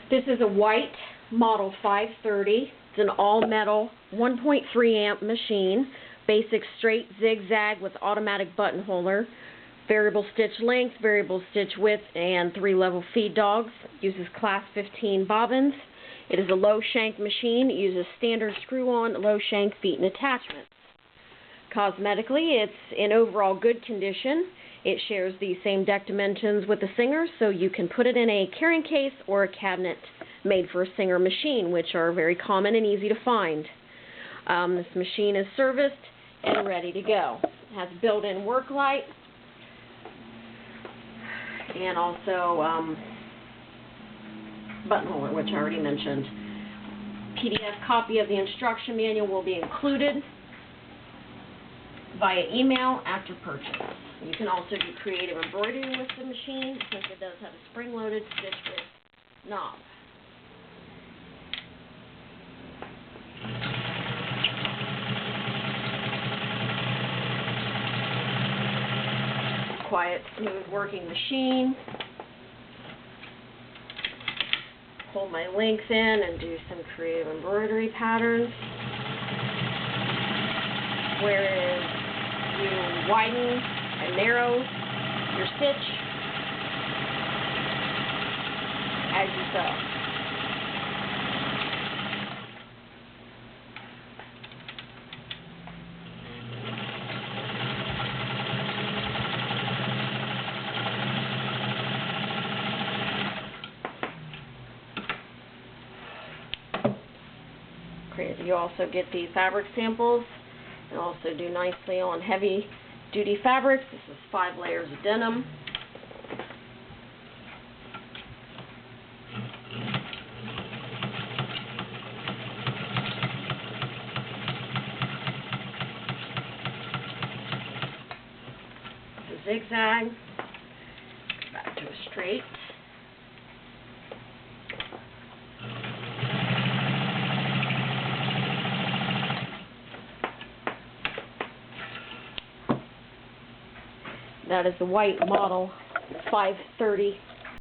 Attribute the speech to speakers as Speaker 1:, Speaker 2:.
Speaker 1: This is a white model 530. It's an all-metal 1.3 amp machine, basic straight zigzag with automatic buttonholer, variable stitch length, variable stitch width, and 3-level feed dogs. Uses class 15 bobbins. It is a low shank machine. It uses standard screw-on low shank feet and attachments. Cosmetically, it's in overall good condition. It shares the same deck dimensions with the Singer, so you can put it in a carrying case or a cabinet made for a Singer machine, which are very common and easy to find. This machine is serviced and ready to go. It has built-in work light and also buttonholer, which I already mentioned. PDF copy of the instruction manual will be included via email after purchase. You can also do creative embroidery with the machine since it does have a spring-loaded stitch width knob. Quiet, smooth working machine. Pull my links in and do some creative embroidery patterns. Whereas you widen and narrow your stitch as you sew. You also get the fabric samples and also do nicely on heavy duty fabrics. This is 5 layers of denim. It's a zigzag. Back to a straight. That is the white model 530